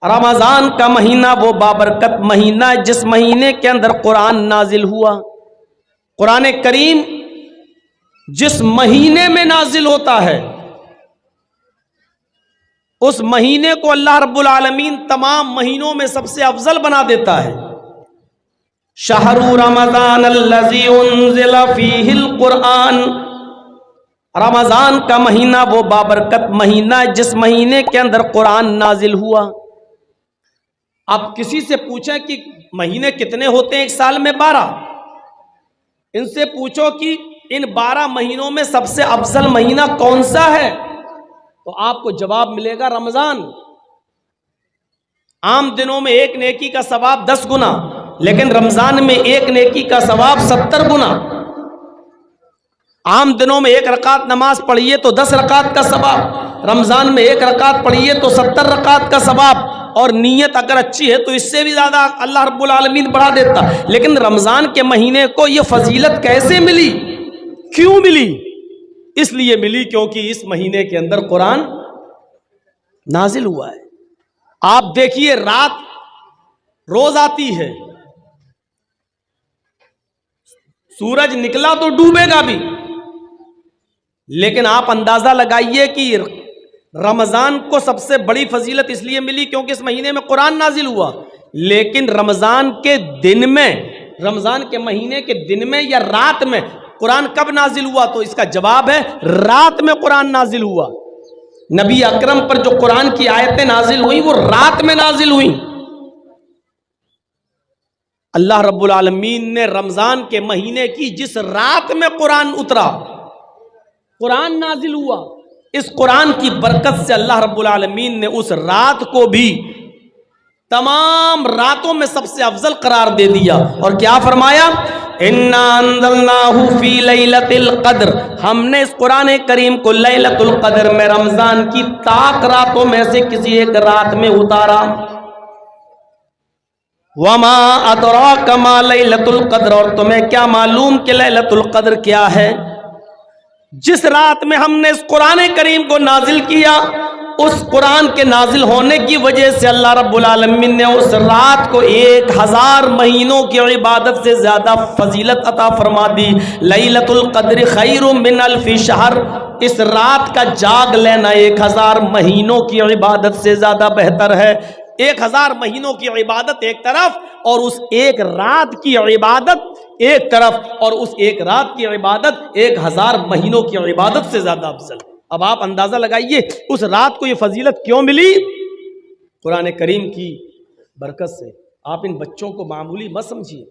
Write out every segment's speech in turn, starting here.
रमजान का महीना वो बाबरकत महीना है जिस महीने के अंदर कुरान नाजिल हुआ। कुरान करीम जिस महीने में नाजिल होता है उस महीने को अल्लाह रब्बुल आलमीन तमाम महीनों में सबसे अफजल बना देता है। शहरु रमजान अल्लज़ी उन्ज़िला फ़ीहिल कुरान, रमजान का महीना वो बाबरकत महीना है जिस महीने के अंदर कुरान नाजिल हुआ। अब किसी से पूछें कि महीने कितने होते हैं एक साल में? 12। इनसे पूछो कि इन 12 महीनों में सबसे अफजल महीना कौन सा है, तो आपको जवाब मिलेगा रमजान। आम दिनों में एक नेकी का सवाब 10 गुना, लेकिन रमजान में एक नेकी का सवाब 70 गुना। आम दिनों में एक रकात नमाज पढ़िए तो 10 रकात का सवाब, रमजान में एक रकात पढ़िए तो 70 रकात का सवाब, और नीयत अगर अच्छी है तो इससे भी ज्यादा अल्लाह रब्बुल आलमीन बढ़ा देता। लेकिन रमजान के महीने को यह फजीलत कैसे मिली, क्यों मिली? इसलिए मिली क्योंकि इस महीने के अंदर कुरान नाजिल हुआ है। आप देखिए, रात रोज आती है, सूरज निकला तो डूबेगा भी, लेकिन आप अंदाजा लगाइए कि रमजान को सबसे बड़ी फजीलत इसलिए मिली क्योंकि इस महीने में कुरान नाजिल हुआ। लेकिन रमजान के दिन में, रमजान के महीने के दिन में या रात में कुरान कब नाजिल हुआ, तो इसका जवाब है रात में कुरान नाजिल हुआ। नबी अकरम पर जो कुरान की आयतें नाजिल हुई वो रात में नाजिल हुई। अल्लाह रब्बुल आलमीन ने रमजान के महीने की जिस रात में कुरान उतरा, कुरान नाजिल हुआ, इस कुरान की बरकत से अल्लाह रब्बुल आलमीन ने उस रात को भी तमाम रातों में सबसे अफजल करार दे दिया। और क्या फरमाया? इन्ना अंज़लनाहु फी लैलतिल क़द्र, हमने इस कुरान करीम को लैलतुल क़द्र में, रमजान की ताक रातों में से किसी एक रात में उतारा। वमा अदराका मा लैलतुल क़द्र, और तुम्हें क्या मालूम कि लैलतुल क़द्र क्या है? जिस रात में हमने इस कुरान करीम को नाजिल किया, उस कुरान के नाजिल होने की वजह से अल्लाह रब्बुल आलमीन ने उस रात को 1000 महीनों की इबादत से ज्यादा फजीलत अता फरमा दी। लैलतुल क़द्र खैरुम मिन अल्फि शहर, इस रात का जाग लेना 1000 महीनों की इबादत से ज्यादा बेहतर है। 1000 महीनों की इबादत एक तरफ और उस एक रात की इबादत एक तरफ, और उस एक रात की इबादत 1000 महीनों की इबादत से ज्यादा अफजल। अब आप अंदाजा लगाइए उस रात को ये फजीलत क्यों मिली? कुरान करीम की बरकत से। आप इन बच्चों को मामूली मत समझिए,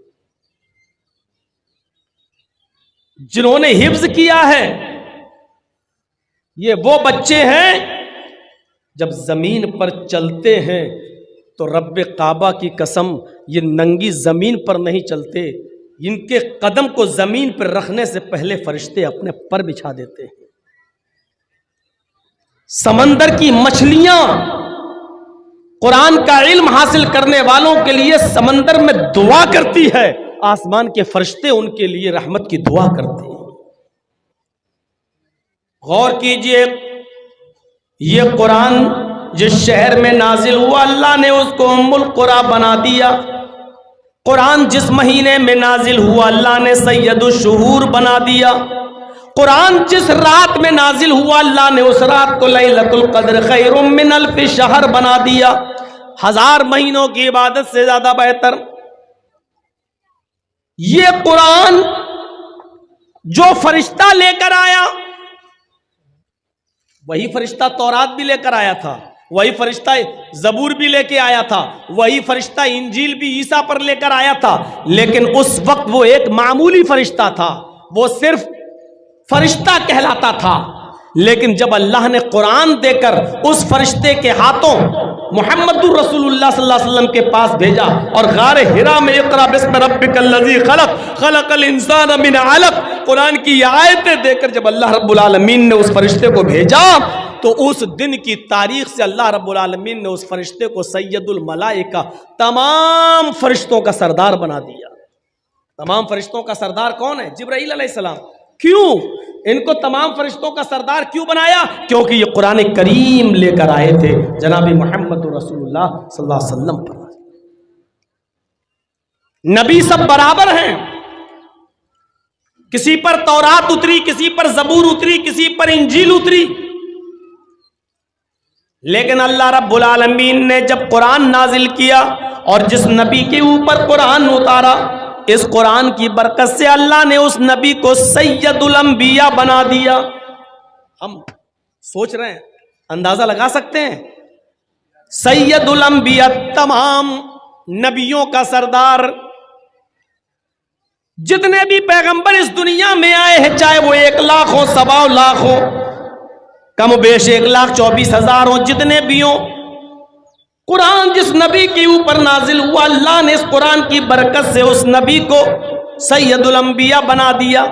जिन्होंने हिफ्ज किया है ये वो बच्चे हैं जब जमीन पर चलते हैं तो रब्बे काबा की कसम ये नंगी जमीन पर नहीं चलते, इनके कदम को जमीन पर रखने से पहले फरिश्ते अपने पर बिछा देते हैं। समंदर की मछलियां कुरान का इल्म हासिल करने वालों के लिए समंदर में दुआ करती है, आसमान के फरिश्ते उनके लिए रहमत की दुआ करते हैं। गौर कीजिए, ये कुरान जिस शहर में नाजिल हुआ अल्लाह ने उसको उम्मुल कुरा बना दिया। कुरान जिस महीने में नाजिल हुआ अल्लाह ने सैयदुश शुहूर बना दिया। कुरान जिस रात में नाजिल हुआ अल्लाह ने उस रात को लैलतुल क़द्र खैरुम मिन अल्फि शहर बना दिया, 1000 महीनों की इबादत से ज्यादा बेहतर। ये कुरान जो फरिश्ता लेकर आया वही फरिश्ता तौरात भी लेकर आया था, वही फरिश्ता जबूर भी लेके आया था, वही फरिश्ता इंजील भी ईसा पर लेकर आया था। लेकिन उस वक्त वो एक मामूली फरिश्ता था, वो सिर्फ फरिश्ता कहलाता था। लेकिन जब अल्लाह ने कुरान देकर उस फरिश्ते के हाथों मुहम्मदुर रसूलुल्लाह सल्लल्लाहु अलैहि वसल्लम के पास भेजा और गारे हिरा में इक़रा बिस्मि रब्बिकल लज़ी खलक़ खलक़ल इंसान मिन अलक़, कुरान की आयतें देकर जब अल्लाह रब्बुल आलमीन ने उस फरिश्ते को भेजा तो उस दिन की तारीख से अल्लाह रब्बुल आलमीन ने उस फरिश्ते को सैयदुल मलाइका, तमाम फरिश्तों का सरदार बना दिया। तमाम फरिश्तों का सरदार कौन है? जिब्राईल अलैहिस्सलाम। क्यों? इनको तमाम फरिश्तों का सरदार क्यों बनाया? क्योंकि ये कुरान करीम लेकर आए थे जनाब मोहम्मद रसूलुल्लाह सल्लल्लाहु अलैहि वसल्लम पर। नबी सब बराबर हैं, किसी पर तौरात उतरी, किसी पर जबूर उतरी, किसी पर इंजील उतरी, लेकिन अल्लाह रब्बुल आलमीन ने जब कुरान नाजिल किया और जिस नबी के ऊपर कुरान उतारा, इस कुरान की बरकत से अल्लाह ने उस नबी को सैयदुल अंबिया बना दिया। हम सोच रहे हैं, अंदाजा लगा सकते हैं, सैयदुल अंबिया, तमाम नबियों का सरदार। जितने भी पैगंबर इस दुनिया में आए हैं, चाहे वो 1 लाख हो, 1.25 लाख हो, कम बेश 1,24,000 हो, जितने भी हो, कुरान जिस नबी के ऊपर नाजिल हुआ, अल्लाह ने इस कुरान की बरकत से उस नबी को सैयदुल अंबिया बना दिया।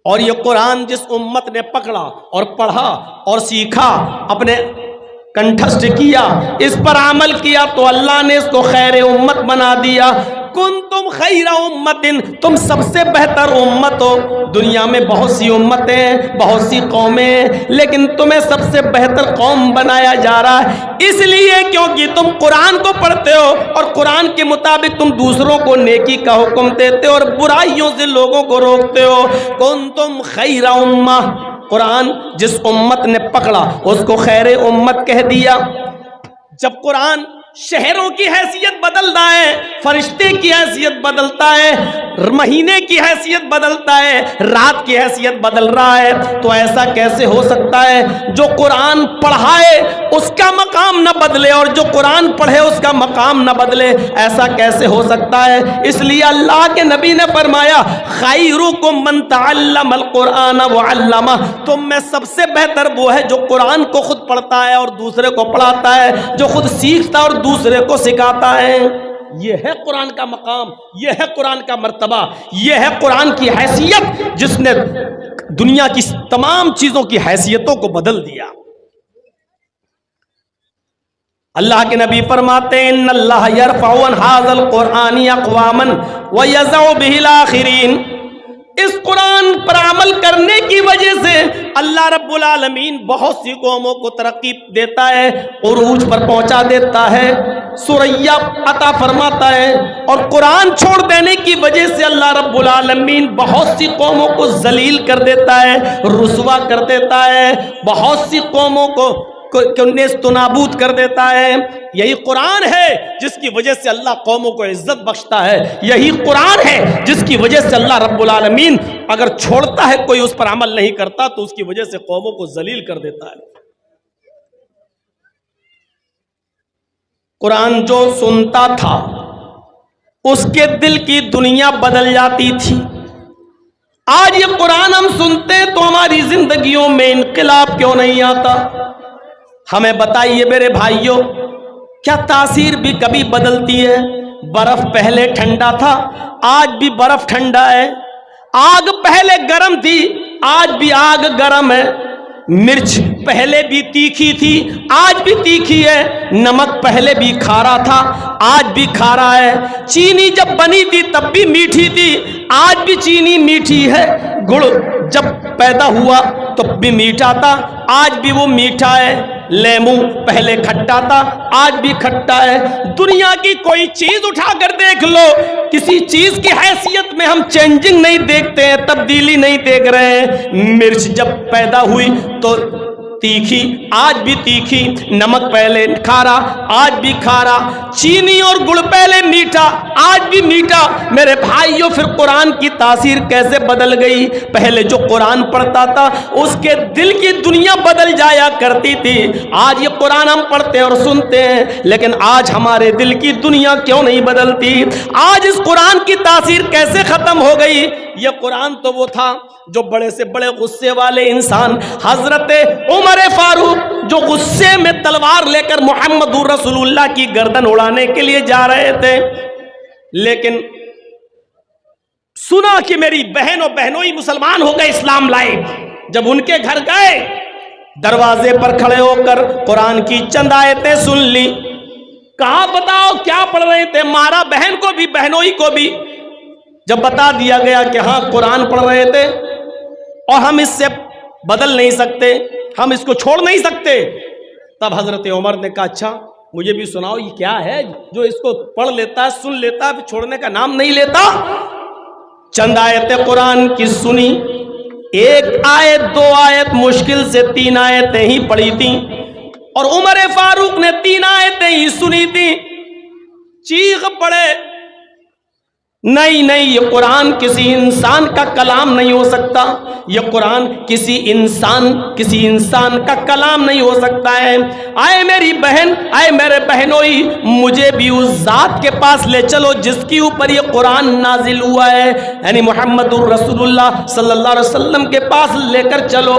और ये कुरान जिस उम्मत ने पकड़ा और पढ़ा और सीखा, अपने कंठस्थ किया, इस पर अमल किया, तो अल्लाह ने इसको खैर उम्मत बना दिया। कुंतुम खैरा उम्मतिन, तुम सबसे बेहतर उम्मत हो। दुनिया में बहुत सी उम्मतें, बहुत सी कौमें, लेकिन तुम्हें सबसे बेहतर कौम बनाया जा रहा है, इसलिए क्योंकि तुम कुरान को पढ़ते हो और कुरान के मुताबिक तुम दूसरों को नेकी का हुक्म देते हो और बुराइयों से लोगों को रोकते हो। कुंतुम खैरा उम्मा, कुरान जिस उम्मत ने पकड़ा उसको खैर उम्मत कह दिया। जब कुरान शहरों की हैसियत बदलता है, फरिश्ते की हैसियत बदलता है, महीने की हैसियत बदलता है, रात की हैसियत बदल रहा है, तो ऐसा कैसे हो सकता है जो कुरान पढ़ाए उसका मकाम न बदले और जो कुरान पढ़े उसका मकाम न बदले? ऐसा कैसे हो सकता है? इसलिए अल्लाह के नबी ने फरमाया, खैरुकुम मन तअल्लमल कुरान व अल्लमा, तुम में सबसे बेहतर वो है जो कुरान को खुद पढ़ता है और दूसरे को पढ़ाता है, जो खुद सीखता है और दूसरे को सिखाता है। यह है कुरान का मकाम, यह है कुरान का मर्तबा, यह है कुरान की हैसियत जिसने दुनिया की तमाम चीजों की हैसियतों को बदल दिया। अल्लाह के नबी फरमाते हैं, इन्नल्लाह यरफ़उ अन हाज़ल कुरआनी अक़वामन व यज़उ बिहिल आख़िरीन। इस कुरान पर अमल करने की वजह से अल्लाह रब्बुल आलमीन बहुत सी कौमों को तरक्की देता है, उरूज पर पहुंचा देता है, सुरैया अता फरमाता है, और कुरान छोड़ देने की वजह से अल्लाह रब्बुल आलमीन बहुत सी कौमों को जलील कर देता है, रुसवा कर देता है, बहुत सी कौमों को नेस्तनाबूद कर देता है। यही कुरान है जिसकी वजह से अल्लाह कौमों को इज्जत बख्शता है, यही कुरान है जिसकी वजह से अल्लाह रब्बुल आलमीन अगर छोड़ता है, कोई उस पर अमल नहीं करता, तो उसकी वजह से कौमों को जलील कर देता है। कुरान जो सुनता था उसके दिल की दुनिया बदल जाती थी। आज ये कुरान हम सुनते हैं तो हमारी जिंदगियों में इनकलाब क्यों नहीं आता? हमें बताइए मेरे भाइयों, क्या तासीर भी कभी बदलती है? बर्फ पहले ठंडा था, आज भी बर्फ ठंडा है। आग पहले गर्म थी, आज भी आग गर्म है। मिर्च पहले भी तीखी थी, आज भी तीखी है। नमक पहले भी खारा था, आज भी खारा है। चीनी जब बनी थी तब भी मीठी थी, आज भी चीनी मीठी है। गुड़ जब पैदा हुआ तब भी मीठा था, आज भी वो मीठा है। लेमू पहले खट्टा था, आज भी खट्टा है। दुनिया की कोई चीज उठाकर देख लो, किसी चीज की हैसियत में हम चेंजिंग नहीं देखते हैं, तब्दीली नहीं देख रहे हैं। मिर्च जब पैदा हुई तो तीखी, आज भी तीखी। नमक पहले खारा, आज भी खारा। चीनी और गुड़ पहले मीठा, आज भी मीठा। मेरे भाइयों, फिर कुरान की तासीर कैसे बदल गई? पहले जो कुरान पढ़ता था उसके दिल की दुनिया बदल जाया करती थी। आज ये कुरान हम पढ़ते हैं और सुनते हैं, लेकिन आज हमारे दिल की दुनिया क्यों नहीं बदलती? आज इस कुरान की तासीर कैसे खत्म हो गई? ये कुरान तो वो था जो बड़े से बड़े गुस्से वाले इंसान हजरत उमर फारूक, जो गुस्से में तलवार लेकर मोहम्मद रसूलुल्लाह की गर्दन उड़ाने के लिए जा रहे थे, लेकिन सुना कि मेरी बहन और बहनोई मुसलमान हो गए, इस्लाम लाए। जब उनके घर गए, दरवाजे पर खड़े होकर कुरान की चंद आयतें सुन ली। कहा, बताओ क्या पढ़ रहे थे? मारा बहन को भी, बहनोई को भी। जब बता दिया गया कि हाँ कुरान पढ़ रहे थे और हम इससे बदल नहीं सकते, हम इसको छोड़ नहीं सकते, तब हजरत उमर ने कहा अच्छा मुझे भी सुनाओ ये क्या है जो इसको पढ़ लेता है, सुन लेता है, छोड़ने का नाम नहीं लेता। चंद आयतें कुरान की सुनी, एक आयत दो आयत मुश्किल से 3 आयतें ही पढ़ी थी और उमर फारूक ने 3 आयतें ही सुनी थी। चीख पड़े, नहीं नहीं, ये कुरान किसी इंसान का कलाम नहीं हो सकता, ये कुरान किसी इंसान का कलाम नहीं हो सकता है। आए मेरी बहन, आए मेरे बहनोई, मुझे भी उस जात के पास ले चलो जिसके ऊपर ये कुरान नाजिल हुआ है, यानी मुहम्मदुर रसूलुल्लाह सल्लल्लाहु अलैहि वसल्लम के पास लेकर चलो।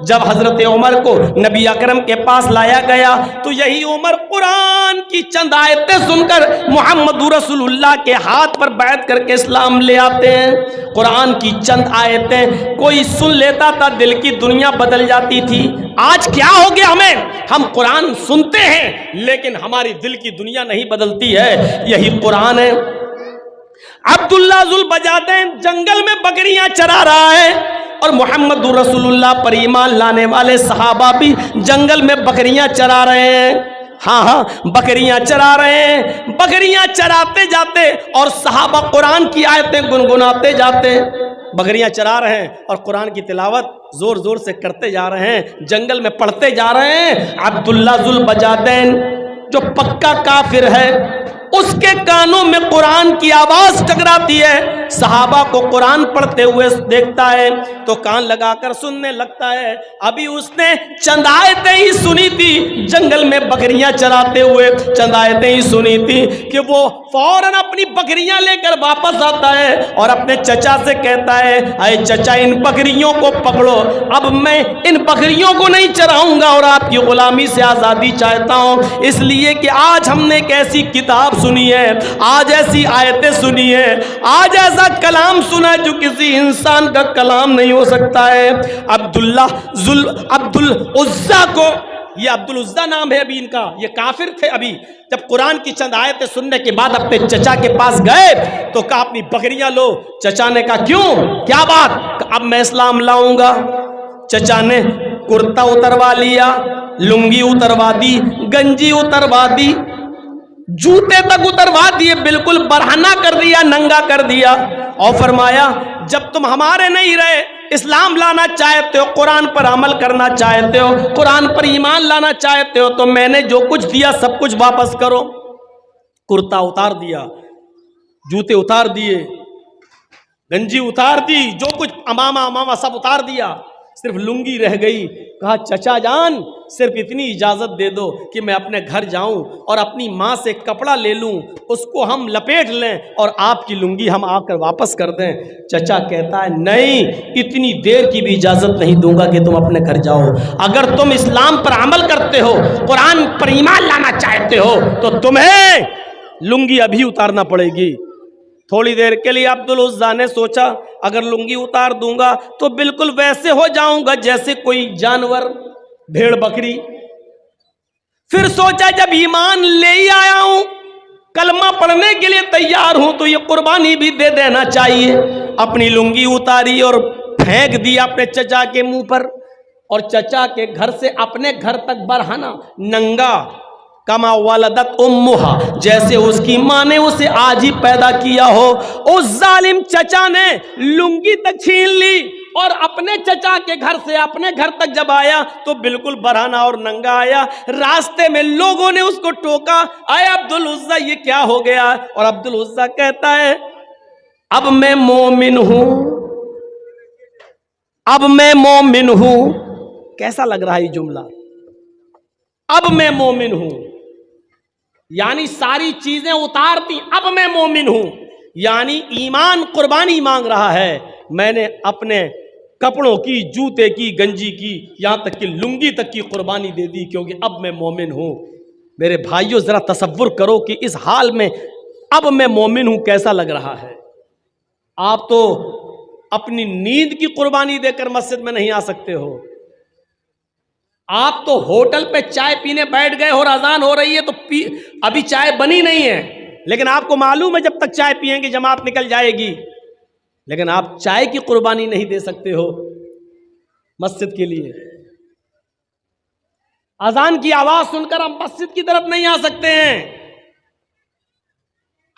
जब हजरत उमर को नबी अकरम के पास लाया गया तो यही उमर कुरान की चंद आयतें सुनकर मुहम्मदुर रसूलुल्लाह के हाथ पर बैठ करके इस्लाम ले आते हैं। कुरान की चंद आयतें कोई सुन लेता था, दिल की दुनिया बदल जाती थी। आज क्या हो गया हमें, हम कुरान सुनते हैं लेकिन हमारी दिल की दुनिया नहीं बदलती है। यही कुरान है। अब्दुल्ला जुल बजादैन जंगल में बकरियां चरा रहा है और मुहम्मदुर रसूलुल्लाह पर ईमान लाने वाले सहाबा भी जंगल में बकरियां चरा रहे हैं। हाँ, बकरियां चरा रहे हैं। बकरियां चराते जाते और सहाबा कुरान की आयतें गुनगुनाते जाते। बकरियां चरा रहे हैं और कुरान की तिलावत जोर जोर से करते जा रहे हैं, जंगल में पढ़ते जा रहे हैं। अब्दुल्ला जुल बजादैन जो पक्का काफिर है, उसके कानों में कुरान की आवाज टकराती है। सहाबा को कुरान पढ़ते हुए देखता है तो कान लगाकर सुनने लगता है। अभी उसने चंद आयतें ही सुनी थी, जंगल में बकरियां चराते हुए चंद आयतें ही सुनी थी कि वो फौरन अपनी बकरियां लेकर वापस आता है और अपने चचा से कहता है, अरे चचा इन बकरियों को पकड़ो, अब मैं इन बकरियों को नहीं चराऊंगा और आपकी गुलामी से आजादी चाहता हूं, इसलिए कि आज हमने एक ऐसी किताब सुनी है, आज ऐसी आयतें सुनी है, आज ऐसा कलाम सुना जो किसी इंसान का कलाम नहीं हो सकता है। अब्दुल उज्जा को, ये अब्दुल उज्जा नाम है अभी इनका, ये काफिर थे। अभी जब कुरान की चंद आयतें सुनने के बाद अपने चचा के पास गए तो कहा अपनी बकरियां लो। चचा ने कहा क्यों, क्या बात, अब मैं इस्लाम लाऊंगा। चचा ने कुर्ता उतरवा लिया, लुंगी उतरवा दी, गंजी उतरवा दी, जूते तक उतरवा दिए, बिल्कुल बरहना कर दिया, नंगा कर दिया और फरमाया जब तुम हमारे नहीं रहे, इस्लाम लाना चाहते हो, कुरान पर अमल करना चाहते हो, कुरान पर ईमान लाना चाहते हो, तो मैंने जो कुछ दिया सब कुछ वापस करो। कुर्ता उतार दिया, जूते उतार दिए, गंजी उतार दी, जो कुछ अमामा सब उतार दिया, सिर्फ लुंगी रह गई। कहा चचा जान सिर्फ इतनी इजाजत दे दो कि मैं अपने घर जाऊं और अपनी माँ से कपड़ा ले लूं, उसको हम लपेट लें और आपकी लुंगी हम आकर वापस कर दें। चचा कहता है नहीं, इतनी देर की भी इजाजत नहीं दूंगा कि तुम अपने घर जाओ। अगर तुम इस्लाम पर अमल करते हो, कुरान पर ईमान लाना चाहते हो, तो तुम्हें लुंगी अभी उतारना पड़ेगी। थोड़ी देर के लिए अब्दुल उज्जा ने सोचा अगर लुंगी उतार दूंगा तो बिल्कुल वैसे हो जाऊंगा जैसे कोई जानवर, भेड़ बकरी। फिर सोचा जब ईमान ले ही आया हूं, कलमा पढ़ने के लिए तैयार हूं, तो ये कुर्बानी भी दे देना चाहिए। अपनी लुंगी उतारी और फेंक दी अपने चचा के मुंह पर और चचा के घर से अपने घर तक बरहना नंगा, कमा वलदत उम्मुहा, जैसे उसकी मां ने उसे आज ही पैदा किया हो। उस जालिम चचा ने लुंगी तक छीन ली और अपने चचा के घर से अपने घर तक जब आया तो बिल्कुल बरहना और नंगा आया। रास्ते में लोगों ने उसको टोका, आए अब्दुल उज्जा ये क्या हो गया? और अब्दुल उज्जा कहता है अब मैं मोमिन हूं, अब मैं मोमिन हूं। कैसा लग रहा है ये जुमला, अब मैं मोमिन हूं, यानी सारी चीजें उतार दी, अब मैं मोमिन हूं, यानी ईमान कुर्बानी मांग रहा है। मैंने अपने कपड़ों की, जूते की, गंजी की, यहां तक कि लुंगी तक की कुर्बानी दे दी क्योंकि अब मैं मोमिन हूं। मेरे भाइयों जरा तसव्वुर करो कि इस हाल में अब मैं मोमिन हूं कैसा लग रहा है। आप तो अपनी नींद की कुर्बानी देकर मस्जिद में नहीं आ सकते हो, आप तो होटल पे चाय पीने बैठ गए और अजान हो रही है तो अभी चाय बनी नहीं है, लेकिन आपको मालूम है जब तक चाय पिएंगे जमात निकल जाएगी। लेकिन आप चाय की कुर्बानी नहीं दे सकते हो मस्जिद के लिए। अजान की आवाज सुनकर हम मस्जिद की तरफ नहीं आ सकते हैं।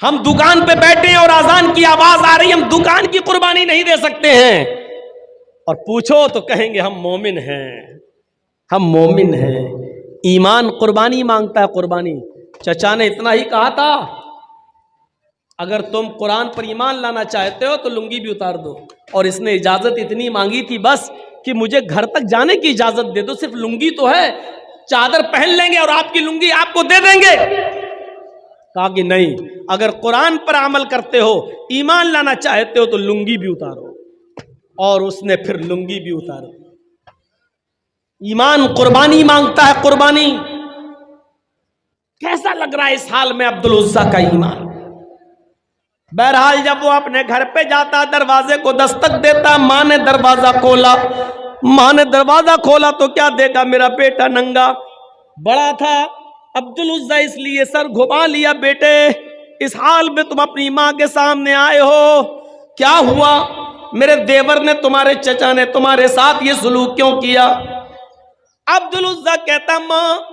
हम दुकान पे बैठे हैं और अजान की आवाज आ रही, हम दुकान की कुर्बानी नहीं दे सकते हैं। और पूछो तो कहेंगे हम मोमिन हैं, हम मोमिन हैं। ईमान कुर्बानी मांगता है, कुर्बानी। चचा ने इतना ही कहा था, अगर तुम कुरान पर ईमान लाना चाहते हो तो लुंगी भी उतार दो। और इसने इजाजत इतनी मांगी थी बस कि मुझे घर तक जाने की इजाजत दे दो, सिर्फ लुंगी तो है, चादर पहन लेंगे और आपकी लुंगी आपको दे देंगे। कहा कि नहीं, अगर कुरान पर अमल करते हो, ईमान लाना चाहते हो तो लुंगी भी उतारो। और उसने फिर लुंगी भी उतारी। ईमान कुर्बानी मांगता है, कुर्बानी। कैसा लग रहा है इस हाल में अब्दुल उज़्ज़ा का ईमान। बहरहाल जब वो अपने घर पे जाता, दरवाजे को दस्तक देता, मां ने दरवाजा खोला। मां ने दरवाजा खोला तो क्या देखा, मेरा बेटा नंगा। बड़ा था अब्दुल उज़्ज़ा, इसलिए सर घुमा लिया। बेटे, इस हाल में तुम अपनी मां के सामने आए हो, क्या हुआ? मेरे देवर ने, तुम्हारे चचा ने तुम्हारे साथ ये सलूक क्यों किया? अब्दुल उज़्ज़ा कहता, मां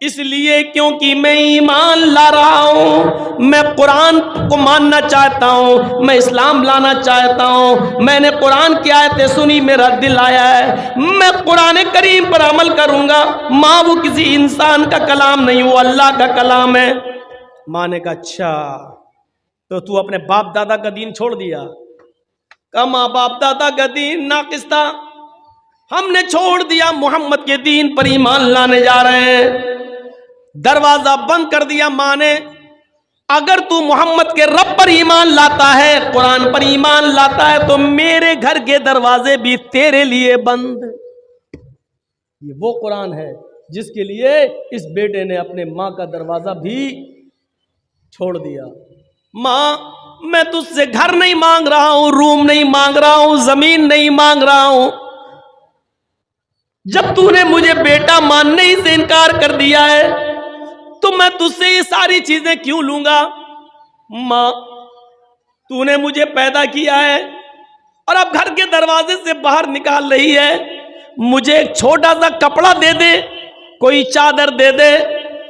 इसलिए क्योंकि मैं ईमान ला रहा हूं, मैं कुरान को मानना चाहता हूं, मैं इस्लाम लाना चाहता हूं। मैंने कुरान की आयतें सुनी, मेरा दिल आया है, मैं कुरान करीम पर अमल करूंगा। मां वो किसी इंसान का कलाम नहीं, वो अल्लाह का कलाम है। मां ने कहा, अच्छा तो तू अपने बाप दादा का दीन छोड़ दिया? कहा, मां बाप दादा का दीन नाकिस था, हमने छोड़ दिया, मोहम्मद के दीन पर ईमान लाने जा रहे हैं। दरवाजा बंद कर दिया मां ने। अगर तू मोहम्मद के रब पर ईमान लाता है, कुरान पर ईमान लाता है, तो मेरे घर के दरवाजे भी तेरे लिए बंद। ये वो कुरान है जिसके लिए इस बेटे ने अपने मां का दरवाजा भी छोड़ दिया। मां, मैं तुझसे घर नहीं मांग रहा हूं, रूम नहीं मांग रहा हूं, जमीन नहीं मांग रहा हूं। जब तूने मुझे बेटा मानने ही से इनकार कर दिया है, तो मैं तुझसे ये सारी चीजें क्यों लूंगा? मां, तूने मुझे पैदा किया है और अब घर के दरवाजे से बाहर निकाल रही है। मुझे एक छोटा सा कपड़ा दे दे, कोई चादर दे दे,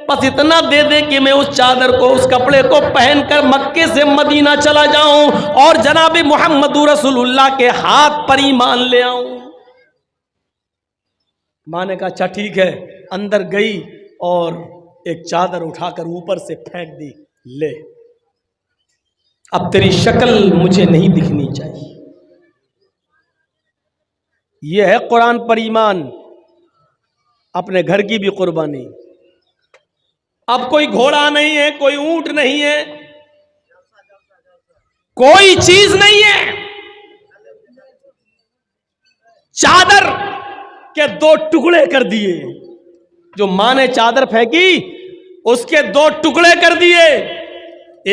बस इतना दे दे कि मैं उस चादर को, उस कपड़े को पहनकर मक्के से मदीना चला जाऊं और जनाब मोहम्मद रसूलुल्लाह के हाथ पर ईमान ले आऊं। मां ने कहा, अच्छा ठीक है। अंदर गई और एक चादर उठाकर ऊपर से फेंक दी, ले अब तेरी शक्ल मुझे नहीं दिखनी चाहिए। यह है कुरान पर ईमान, अपने घर की भी कुर्बानी। अब कोई घोड़ा नहीं है, कोई ऊंट नहीं है, कोई चीज नहीं है, चादर के 2 टुकड़े कर दिए। जो मां ने चादर फेंकी उसके 2 टुकड़े कर दिए।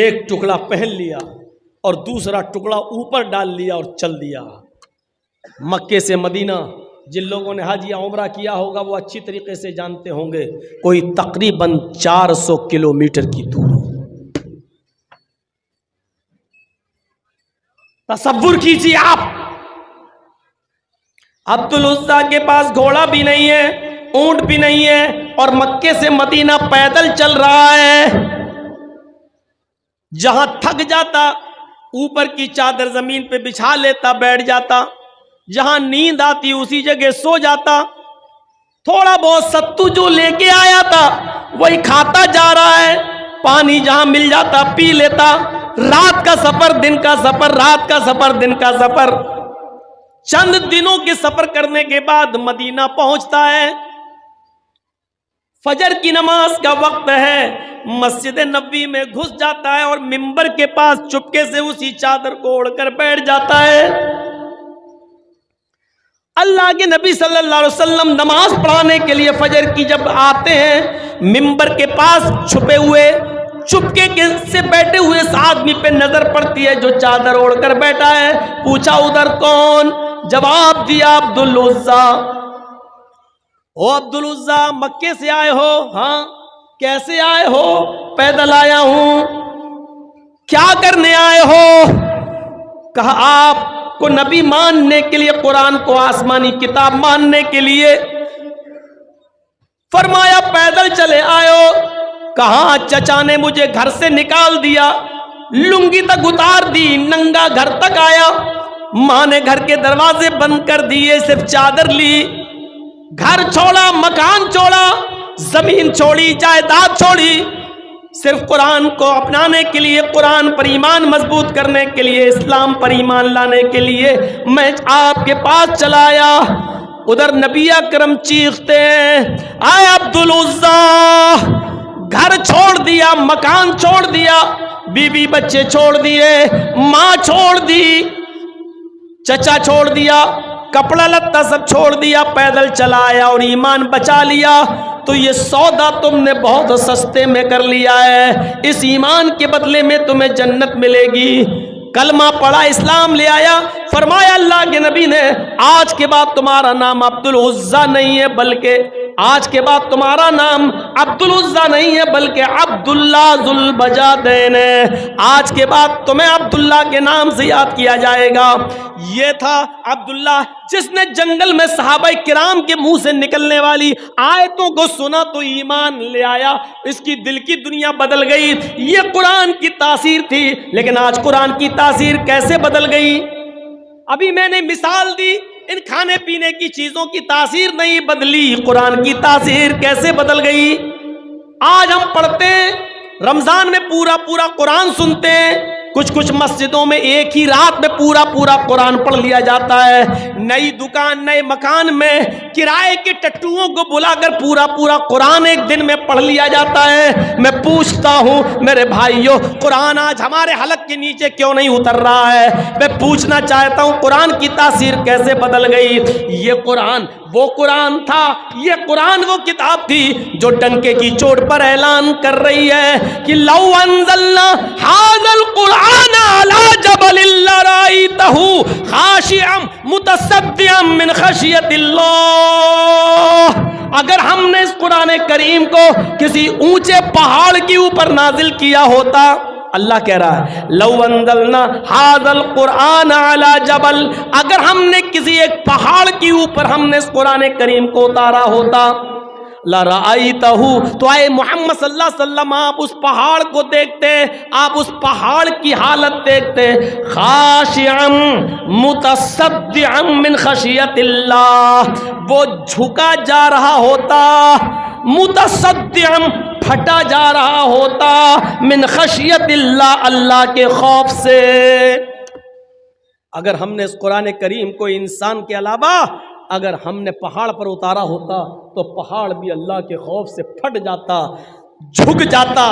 एक टुकड़ा पहन लिया और दूसरा टुकड़ा ऊपर डाल लिया और चल दिया मक्के से मदीना। जिन लोगों ने हज या उम्रा किया होगा वो अच्छी तरीके से जानते होंगे, कोई तकरीबन 400 किलोमीटर की दूर। तसव्वुर कीजिए आप, अब्दुल उज़्ज़ा के पास घोड़ा भी नहीं है, ऊंट भी नहीं है, और मक्के से मदीना पैदल चल रहा है। जहां थक जाता ऊपर की चादर जमीन पे बिछा लेता, बैठ जाता। जहां नींद आती उसी जगह सो जाता। थोड़ा बहुत सत्तू जो लेके आया था वही खाता जा रहा है। पानी जहां मिल जाता पी लेता। रात का सफर, दिन का सफर, रात का सफर, दिन का सफर। चंद दिनों के सफर करने के बाद मदीना पहुंचता है। फजर की नमाज का वक्त है। मस्जिद नबी में घुस जाता है और मिंबर के पास चुपके से उसी चादर को ओढ़कर बैठ जाता है। अल्लाह के नबी सल्लल्लाहु अलैहि वसल्लम नमाज पढ़ाने के लिए फजर की जब आते हैं, मिंबर के पास छुपे हुए, चुपके से बैठे हुए इस आदमी पे नजर पड़ती है जो चादर ओढ़कर बैठा है। पूछा, उधर कौन? जवाब दिया, अब्दुल उज़्ज़ा। ओ अब्दुल उज़्ज़ा, मक्के से आए हो? हाँ। कैसे आए हो? पैदल आया हूं। क्या करने आए हो? कहा आपको नबी मानने के लिए, कुरान को आसमानी किताब मानने के लिए, फरमाया पैदल चले आयो। कहा चचा ने मुझे घर से निकाल दिया, लुंगी तक उतार दी, नंगा घर तक आया। मां ने घर के दरवाजे बंद कर दिए, सिर्फ चादर ली, घर छोड़ा, मकान छोड़ा, जमीन छोड़ी, जायदाद छोड़ी, सिर्फ कुरान को अपनाने के लिए, कुरान पर ईमान मजबूत करने के लिए, इस्लाम पर ईमान लाने के लिए मैं आपके पास चलाया। उधर नबी अकरम चीखते हैं, आए अब्दुल उज़्ज़ा, घर छोड़ दिया, मकान छोड़ दिया, बीवी बच्चे छोड़ दिए, मां छोड़ दी, चचा छोड़ दिया, कपड़ा लत्ता सब छोड़ दिया, पैदल चलाया और ईमान बचा लिया। तो ये सौदा तुमने बहुत सस्ते में कर लिया है, इस ईमान के बदले में तुम्हें जन्नत मिलेगी। कलमा पढ़ा, इस्लाम ले आया। फरमाया अल्लाह के नबी ने, आज के बाद तुम्हारा नाम अब्दुल उज़्ज़ा नहीं है, बल्कि आज के बाद तुम्हारा नाम अब्दुल उज़्ज़ा नहीं है, बल्कि अब्दुल्ला ज़ुल बजादैन है। आज के बाद तुम्हें अब्दुल्ला के नाम से याद किया जाएगा। ये था अब्दुल्ला जिसने जंगल में सहाबा किराम के मुंह से निकलने वाली आयतों को सुना तो ईमान ले आया, इसकी दिल की दुनिया बदल गई। ये कुरान की तासीर थी, लेकिन आज कुरान की तासीर कैसे बदल गई? अभी मैंने मिसाल दी, इन खाने पीने की चीजों की तासीर नहीं बदली, कुरान की तासीर कैसे बदल गई? आज हम पढ़ते हैं, रमजान में पूरा पूरा कुरान सुनते हैं, कुछ कुछ मस्जिदों में एक ही रात में पूरा पूरा कुरान पढ़ लिया जाता है। नई दुकान, नए मकान में किराए के टट्टुओं को बुलाकर पूरा पूरा कुरान एक दिन में पढ़ लिया जाता है। मैं पूछता हूं मेरे भाइयों, कुरान आज हमारे हलक के नीचे क्यों नहीं उतर रहा है? मैं पूछना चाहता हूं, कुरान की तासीर कैसे बदल गई? ये कुरान वो कुरान था, ये कुरान वो किताब थी जो डंके की चोट पर ऐलान कर रही है कि लौ अंज़लना हाज़ल कुरान अला जबलिन लराइतहु खाशिअम मुतसद्दिअम मिन खशियतिल्लाह। अगर हमने इस कुरान करीम को किसी ऊंचे पहाड़ के ऊपर नाजिल किया होता, अल्लाह कह रहा है लौ अंज़लना हाज़ल कुरान अला जबल, अगर हमने किसी एक पहाड़ के ऊपर हमने इस कुरान करीम को उतारा होता, लराइतहु, तो आए मोहम्मद सल्लल्लाहु अलैहि वसल्लम आप उस पहाड़ को देखते, आप उस पहाड़ की हालत देखते, खाशिअम मुतसद्दिअम मिन खशियतिल्लाह, वो झुका जा रहा होता, मुतसद्दिअम फटा जा रहा होता, मिन खशियतिल्लाह, अल्लाह के खौफ से। अगर हमने इस कुरान करीम को इंसान के अलावा अगर हमने पहाड़ पर उतारा होता तो पहाड़ भी अल्लाह के खौफ से फट जाता, झुक जाता,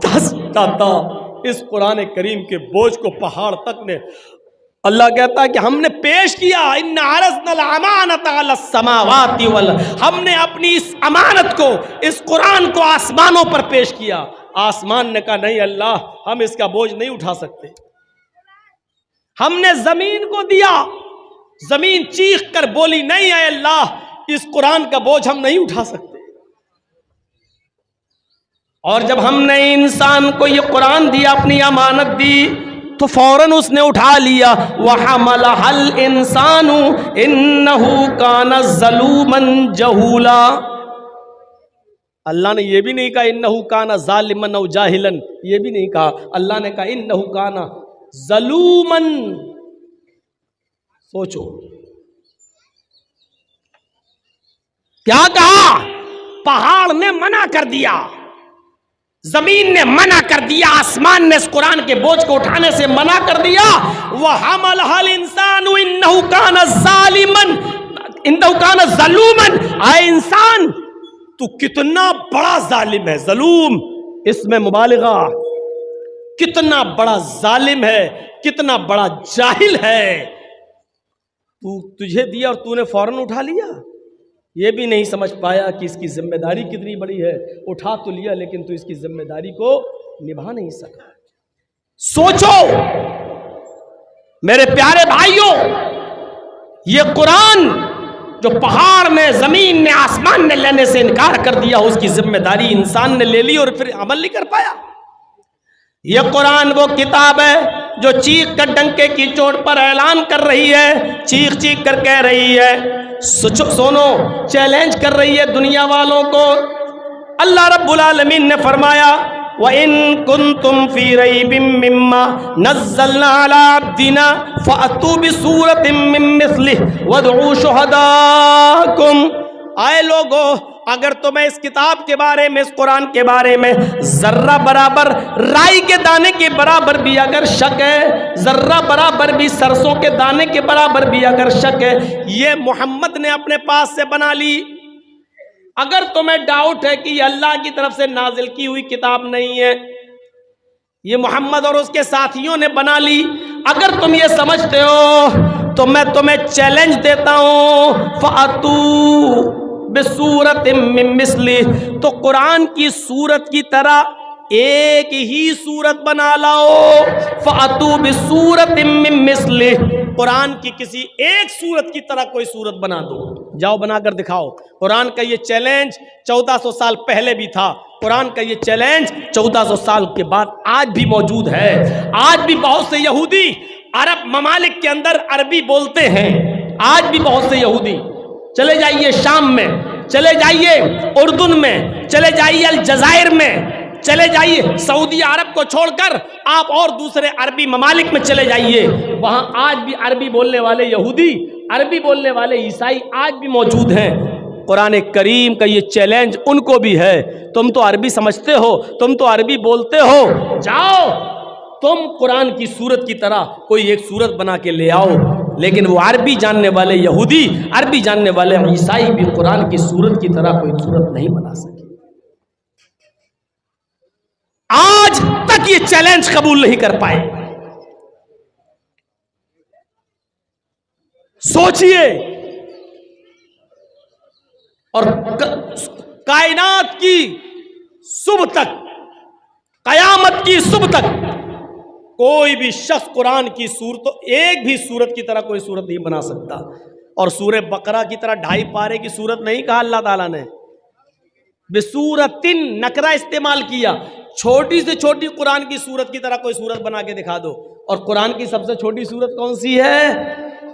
धस जाता। इस कुरान करीम के बोझ को पहाड़ तक ने, अल्लाह कहता है कि हमने पेश किया, इन्ना अरज़नल अमानत अलस समावाति वल, हमने अपनी इस अमानत को, इस कुरान को आसमानों पर पेश किया। आसमान ने कहा नहीं अल्लाह, हम इसका बोझ नहीं उठा सकते। हमने जमीन को दिया, जमीन चीख कर बोली नहीं है अल्लाह, इस कुरान का बोझ हम नहीं उठा सकते। और जब हमने इंसान को ये कुरान दिया, अपनी अमानत दी, तो फौरन उसने उठा लिया। वहमलहल इंसानु इन्नहु काना ज़लूमन जहूला, अल्लाह ने यह भी नहीं कहा इन्नहु काना ज़ालिमन औ जाहिलन, यह भी नहीं कहा, अल्लाह ने कहा इन्नहु काना ज़लूमन। सोचो क्या कहा? पहाड़ ने मना कर दिया, जमीन ने मना कर दिया, आसमान ने इस कुरान के बोझ को उठाने से मना कर दिया। वह हमलहल इंसानु इन्नहु काना ज़ालिमन इन्नहु काना ज़लूमन, आए इंसान तू कितना बड़ा जालिम है। ज़लूम इसमें मुबालिगा, कितना बड़ा जालिम है, कितना बड़ा जाहिल है। तुझे दिया और तूने फौरन उठा लिया, ये भी नहीं समझ पाया कि इसकी जिम्मेदारी कितनी बड़ी है। उठा तो लिया लेकिन तू इसकी जिम्मेदारी को निभा नहीं सका। सोचो मेरे प्यारे भाइयों, ये कुरान जो पहाड़ ने, जमीन ने, आसमान ने लेने से इनकार कर दिया, उसकी जिम्मेदारी इंसान ने ले ली और फिर अमल नहीं कर पाया। यह कुरान वो किताब है जो चीख कर डंके की चोट पर ऐलान कर रही है, चीख चीख कर कह रही है, सुनो, चैलेंज कर रही है दुनिया वालों को। अल्लाह रब्बुल आलमीन ने फरमाया व इन कुंतुम फी रैबिम मिम्मा नज़्ज़लना अला अब्दिना फ़अतू बिसूरतिम मिन मिस्लिहि वदऊ शुहदाकुम। आए लोगों, अगर तुम्हें इस किताब के बारे में, इस कुरान के बारे में जर्रा बराबर, राई के दाने के बराबर भी अगर शक है, जर्रा बराबर भी सरसों के दाने के बराबर भी अगर शक है, ये मोहम्मद ने अपने पास से बना ली। अगर तुम्हें डाउट है कि ये अल्लाह की तरफ से नाजिल की हुई किताब नहीं है, ये मोहम्मद और उसके साथियों ने बना ली, अगर तुम ये समझते हो तो मैं तुम्हें चैलेंज देता हूं, फ़अतू बिसूरत मिन मिस्ली, तो कुरान की सूरत की तरह एक ही सूरत बना लाओ। फ़अतू बिसूरत मिन मिस्ली, कुरान की किसी एक सूरत की तरह कोई सूरत बना दो, जाओ बनाकर दिखाओ। कुरान का ये चैलेंज 1400 साल पहले भी था, कुरान का ये चैलेंज 1400 साल के बाद आज भी मौजूद है। आज भी बहुत से यहूदी अरब ममालिक के अंदर अरबी बोलते हैं, आज भी बहुत से यहूदी, चले जाइए शाम में, चले जाइए उर्दून में, चले जाइए अलजायर में, चले जाइए सऊदी अरब को छोड़कर आप और दूसरे अरबी ममालिक में चले जाइए, वहां आज भी अरबी बोलने वाले यहूदी, अरबी बोलने वाले ईसाई आज भी मौजूद हैं। कुरान करीम का ये चैलेंज उनको भी है, तुम तो अरबी समझते हो, तुम तो अरबी बोलते हो, जाओ तुम कुरान की सूरत की तरह कोई एक सूरत बना के ले आओ। लेकिन वो अरबी जानने वाले यहूदी, अरबी जानने वाले ईसाई भी कुरान की सूरत की तरह कोई सूरत नहीं बना सके। आज तक ये चैलेंज कबूल नहीं कर पाए। सोचिए, और कायनात की सुबह तक, कयामत की सुबह तक कोई भी शख्स कुरान की सूरत, एक भी सूरत की तरह कोई सूरत नहीं बना सकता। और सूरह बकरा की तरह 2.5 पारे की सूरत नहीं कहा अल्लाह ताला ने, बिसूरतिन नकरा इस्तेमाल किया। छोटी से छोटी कुरान की सूरत की तरह कोई सूरत बना के दिखा दो। और कुरान की सबसे छोटी सूरत कौन सी है?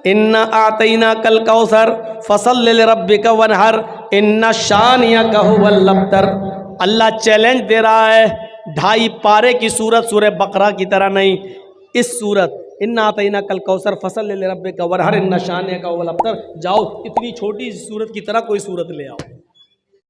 इन्ना आतैना कल कौसर फसल्लि लिरब्बिका वनहर इन्ना शानियका हुवल अब्तर। अल्लाह चैलेंज दे रहा है, 2.5 पारे की सूरत सूरह बकरा की तरह नहीं, इस सूरत इन्ना आतैना कल कौसर फसल्लि लिरब्बिका वनहर इन्ना शानियका हुवल अब्तर, जाओ इतनी छोटी सूरत की तरह कोई सूरत ले आओ।